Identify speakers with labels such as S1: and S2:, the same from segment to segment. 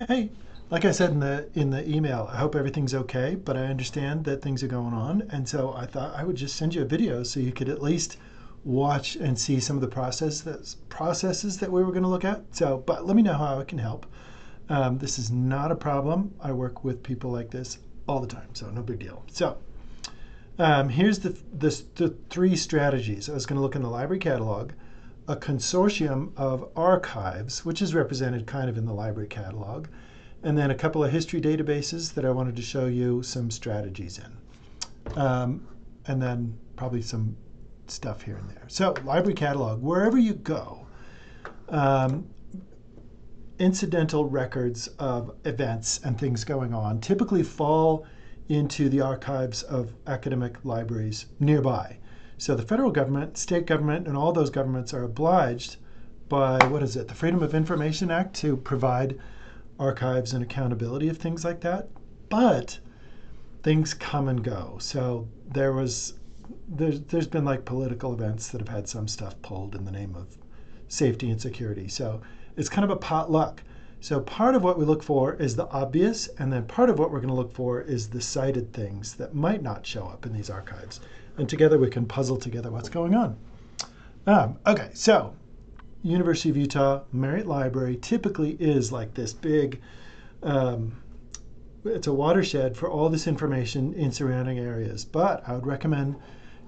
S1: Hey, like I said in the email, I hope everything's okay, but I understand that things are going on, and so I thought I would just send you a video so you could at least watch and see some of the processes that we were going to look at. So, but let me know how I can help. This is not a problem. I work with people like this all the time, so no big deal. So, here's the three strategies. I was going to look in the library catalog, a consortium of archives, which is represented kind of in the library catalog, and then a couple of history databases that I wanted to show you some strategies in. And then probably some stuff here and there. So library catalog, wherever you go, um, incidental records of events and things going on typically fall into the archives of academic libraries nearby. So the federal government, state government, and all those governments are obliged by, what is it, the Freedom of Information Act to provide archives and accountability of things like that. But things come and go. So there's been like political events that have had some stuff pulled in the name of safety and security. So it's kind of a potluck. So part of what we look for is the obvious, and then part of what we're going to look for is the cited things that might not show up in these archives. And together we can puzzle together what's going on. Okay, so University of Utah Marriott Library typically is like this big, it's a watershed for all this information in surrounding areas. But I would recommend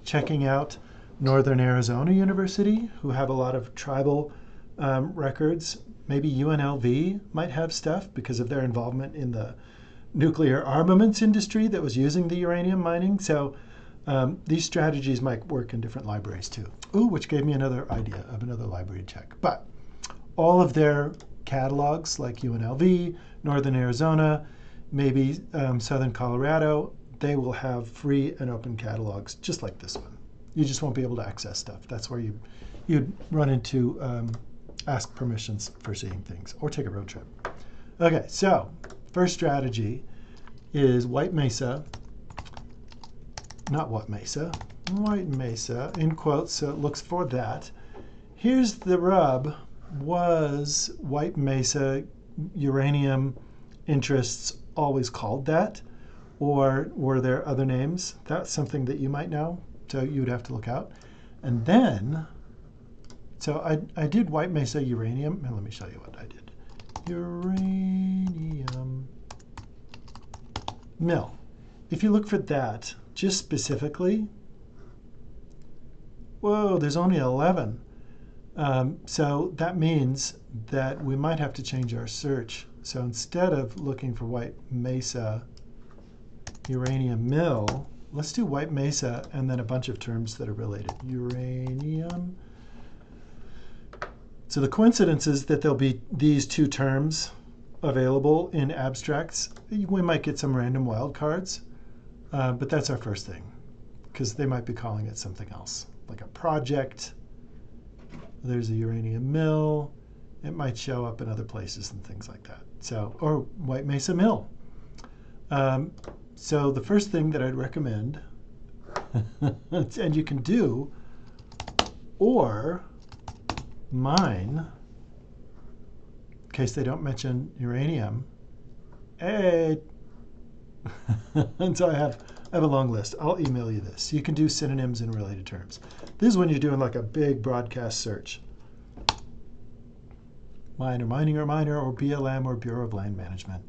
S1: checking out Northern Arizona University, who have a lot of tribal records. Maybe UNLV might have stuff because of their involvement in the nuclear armaments industry that was using the uranium mining. So these strategies might work in different libraries too. Ooh, which gave me another idea of another library to check. But all of their catalogs, like UNLV, Northern Arizona, maybe Southern Colorado, they will have free and open catalogs just like this one. You just won't be able to access stuff. That's where you'd run into ask permissions for seeing things or take a road trip. Okay, so first strategy is White Mesa, not What Mesa, White Mesa, in quotes, so it looks for that. Here's the rub. Was White Mesa uranium interests always called that? Or were there other names? That's something that you might know, so you would have to look out. And then, so I did White Mesa uranium, and let me show you what I did. Uranium mill. If you look for that, just specifically, whoa, there's only 11. So that means that we might have to change our search. So instead of looking for White Mesa uranium mill, let's do White Mesa and then a bunch of terms that are related. Uranium. So the coincidence is that there'll be these two terms available in abstracts. We might get some random wildcards, but that's our first thing, because they might be calling it something else, like a project. There's a uranium mill. It might show up in other places and things like that. So, or White Mesa Mill. So the first thing that I'd recommend, and you can do, or mine, in case they don't mention uranium. Hey, and so I have a long list. I'll email you this. You can do synonyms and related terms. This is when you're doing like a big broadcast search. Mine or mining or miner or BLM or Bureau of Land Management.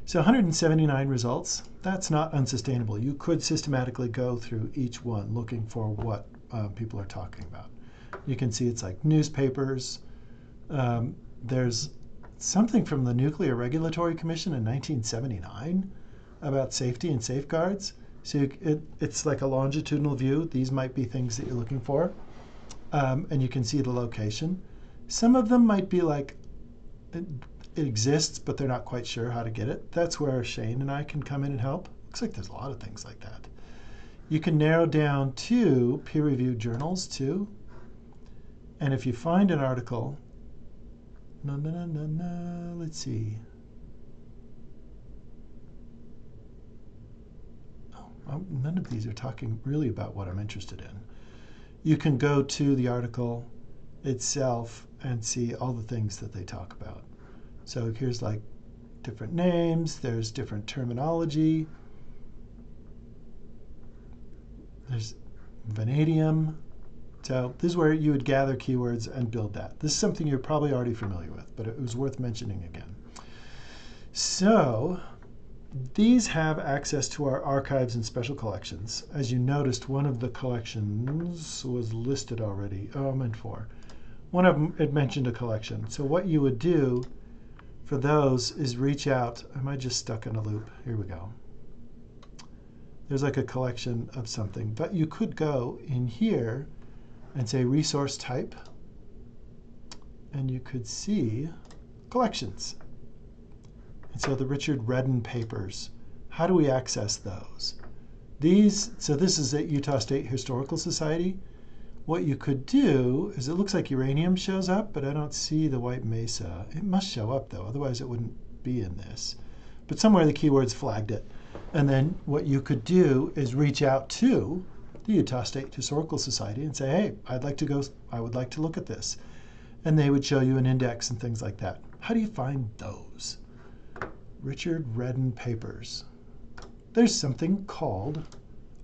S1: So 179 results. That's not unsustainable. You could systematically go through each one looking for what people are talking about. You can see it's like newspapers. There's something from the Nuclear Regulatory Commission in 1979 about safety and safeguards. So it's like a longitudinal view. These might be things that you're looking for. And you can see the location. Some of them might be like, it exists, but they're not quite sure how to get it. That's where Shane and I can come in and help. Looks like there's a lot of things like that. You can narrow down to peer-reviewed journals too. And if you find an article, let's see. Oh, none of these are talking really about what I'm interested in. You can go to the article itself and see all the things that they talk about. So here's like different names, there's different terminology. There's vanadium. So this is where you would gather keywords and build that. This is something you're probably already familiar with, but it was worth mentioning again. So these have access to our archives and special collections. As you noticed, one of the collections was listed already. Oh, I meant four. One of them, it mentioned a collection. So what you would do for those is reach out. Am I just stuck in a loop? Here we go. There's like a collection of something, but you could go in here and say resource type, and you could see collections. And so the Richard Redden papers, how do we access those? So this is at Utah State Historical Society. What you could do is, it looks like uranium shows up, but I don't see the White Mesa. It must show up though, otherwise it wouldn't be in this. But somewhere the keywords flagged it. And then what you could do is reach out to the Utah State Historical Society and say, hey, I would like to look at this. And they would show you an index and things like that. How do you find those? Richard Redden papers. There's something called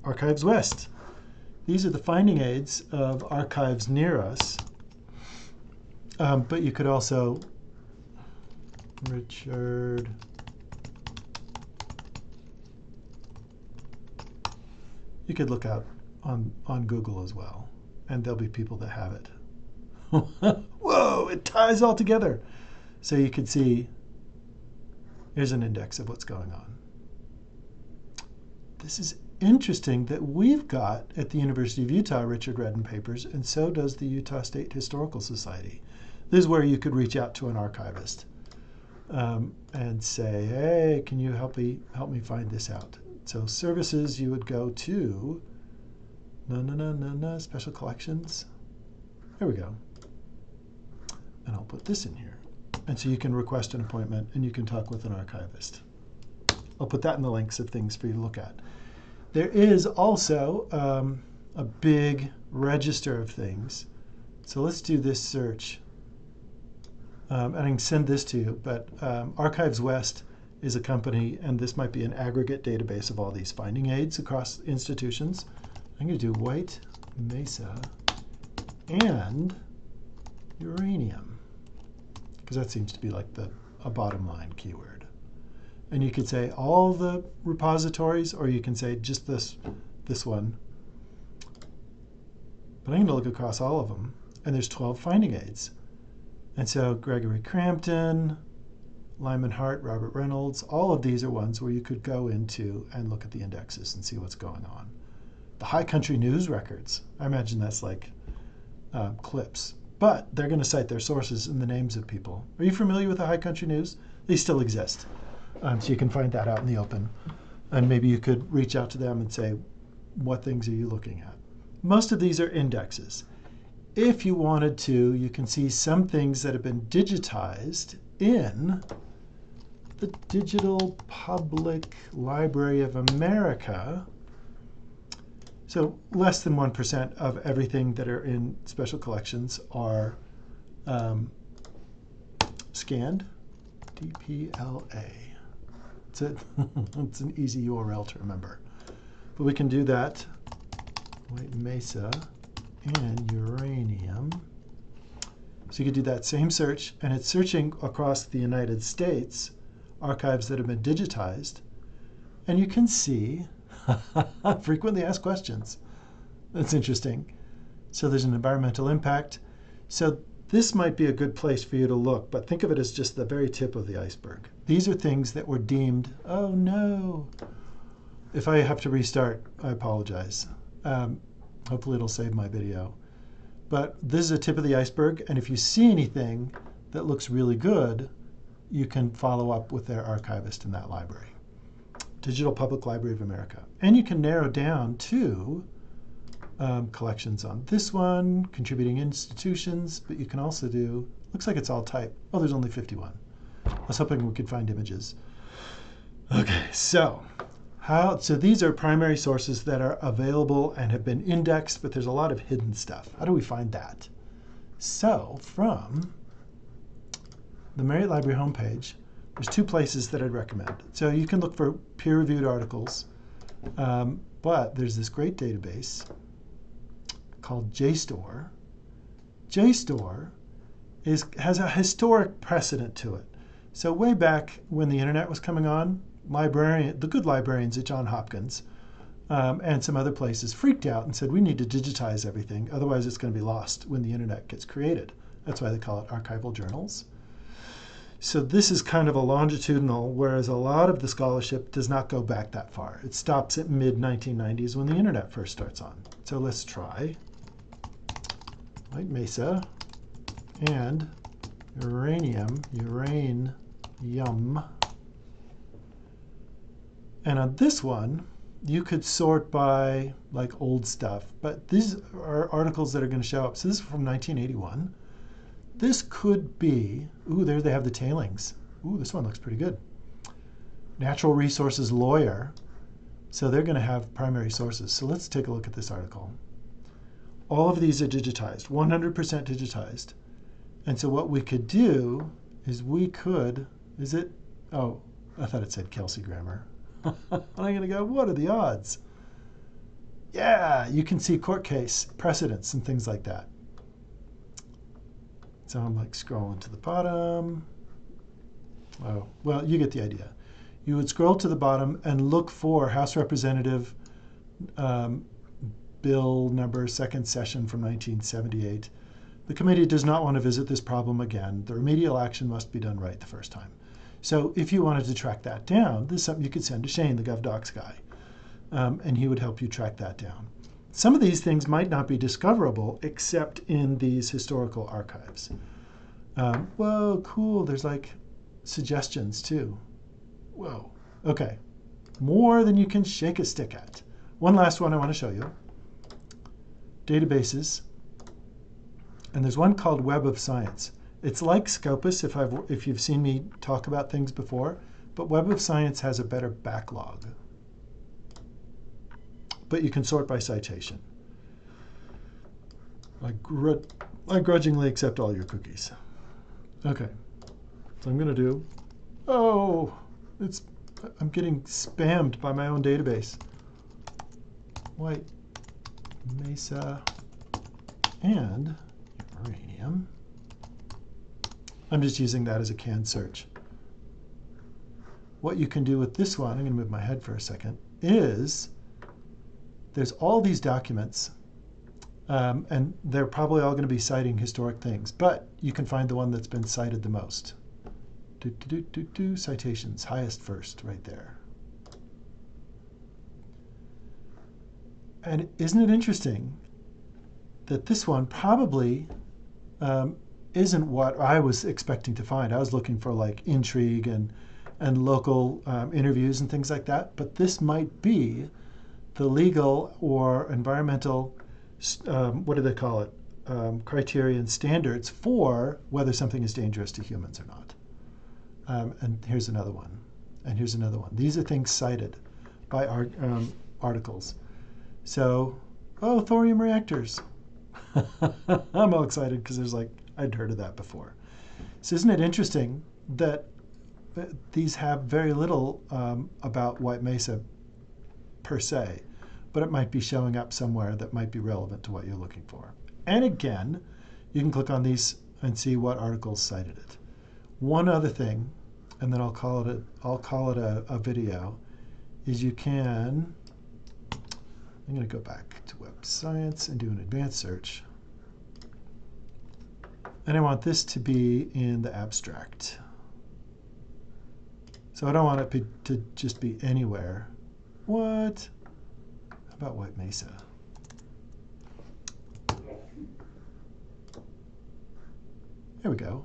S1: Archives West. These are the finding aids of archives near us. But you could also, Richard, you could look out on Google as well, and there'll be people that have it. Whoa, it ties all together. So you could see, here's an index of what's going on. This is interesting that we've got at the University of Utah Richard Redden papers, and so does the Utah State Historical Society. This is where you could reach out to an archivist and say, hey, can you help me find this out? So services, you would go to special collections. There we go. And I'll put this in here. And so you can request an appointment and you can talk with an archivist. I'll put that in the links of things for you to look at. There is also a big register of things. So let's do this search. And I can send this to you, but Archives West is a company, and this might be an aggregate database of all these finding aids across institutions. I'm going to do White Mesa and uranium, because that seems to be like a bottom line keyword. And you could say all the repositories, or you can say just this one. But I'm going to look across all of them, and there's 12 finding aids. And so Gregory Crampton, Lyman Hart, Robert Reynolds, all of these are ones where you could go into and look at the indexes and see what's going on. The High Country News records, I imagine that's like clips, but they're going to cite their sources and the names of people. Are you familiar with the High Country News? They still exist. So you can find that out in the open. And maybe you could reach out to them and say, what things are you looking at? Most of these are indexes. If you wanted to, you can see some things that have been digitized in the Digital Public Library of America. So less than 1% of everything that are in special collections are scanned. DPLA. It's an easy URL to remember. But we can do that. White Mesa and uranium. So you could do that same search, and it's searching across the United States, archives that have been digitized, and you can see frequently asked questions. That's interesting. So there's an environmental impact. So this might be a good place for you to look, but think of it as just the very tip of the iceberg. These are things that were deemed, oh no. If I have to restart, I apologize. Hopefully it'll save my video. But this is a tip of the iceberg, and if you see anything that looks really good, you can follow up with their archivist in that library. Digital Public Library of America. And you can narrow down to collections on this one, contributing institutions, but you can also do, looks like it's all type. Oh, there's only 51. I was hoping we could find images. Okay, so these are primary sources that are available and have been indexed, but there's a lot of hidden stuff. How do we find that? So from the Marriott Library homepage, There's two places that I'd recommend. So you can look for peer-reviewed articles, but there's this great database called JSTOR. JSTOR has a historic precedent to it. So way back when the internet was coming on, the good librarians at Johns Hopkins and some other places freaked out and said, we need to digitize everything, otherwise it's going to be lost when the internet gets created. That's why they call it archival journals. So this is kind of a longitudinal, whereas a lot of the scholarship does not go back that far. It stops at mid-1990s when the internet first starts on. So let's try White Mesa and uranium. And on this one, you could sort by like old stuff, but these are articles that are going to show up. So this is from 1981. This could be, ooh, there they have the tailings. Ooh, this one looks pretty good. Natural Resources Lawyer. So they're going to have primary sources. So let's take a look at this article. All of these are digitized, 100% digitized. And so what we could do is we could, oh, I thought it said Kelsey Grammer. I'm going to go, what are the odds? Yeah, you can see court case precedents and things like that. So I'm like scrolling to the bottom. Oh, well, you get the idea. You would scroll to the bottom and look for House Representative Bill number, second session from 1978. The committee does not want to visit this problem again. The remedial action must be done right the first time. So if you wanted to track that down, this is something you could send to Shane, the GovDocs guy, and he would help you track that down. Some of these things might not be discoverable except in these historical archives. Whoa, cool, there's like suggestions too. Whoa, okay. More than you can shake a stick at. One last one I want to show you. Databases. And there's one called Web of Science. It's like Scopus if you've seen me talk about things before, but Web of Science has a better backlog. But you can sort by citation. I grudgingly accept all your cookies. Okay, so I'm going to do, I'm getting spammed by my own database. White Mesa and uranium. I'm just using that as a canned search. What you can do with this one, I'm going to move my head for a second, is there's all these documents, and they're probably all going to be citing historic things, but you can find the one that's been cited the most. Citations, highest first, right there. And isn't it interesting that this one probably isn't what I was expecting to find. I was looking for like intrigue and local interviews and things like that, but this might be the legal or environmental, what do they call it, criteria and standards for whether something is dangerous to humans or not. And here's another one, and here's another one. These are things cited by articles. So, oh, thorium reactors. I'm all excited because there's like, I'd heard of that before. So isn't it interesting that these have very little about White Mesa per se, but it might be showing up somewhere that might be relevant to what you're looking for. And again, you can click on these and see what articles cited it. One other thing, and then I'll call it a video, is you can, I'm going to go back to Web Science and do an advanced search. And I want this to be in the abstract. So I don't want it to just be anywhere. What? How about White Mesa? There we go.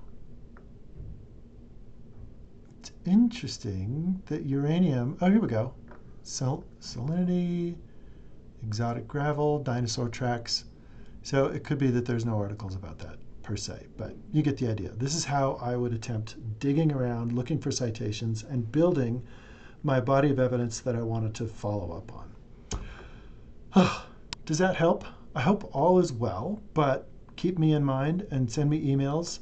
S1: It's interesting that uranium, oh, here we go. Salinity, exotic gravel, dinosaur tracks. So it could be that there's no articles about that per se, but you get the idea. This is how I would attempt digging around, looking for citations, and building my body of evidence that I wanted to follow up on. Does that help? I hope all is well, but keep me in mind and send me emails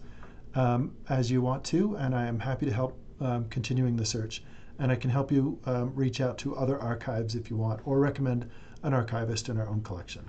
S1: as you want to, and I am happy to help continuing the search. And I can help you reach out to other archives if you want, or recommend an archivist in our own collection.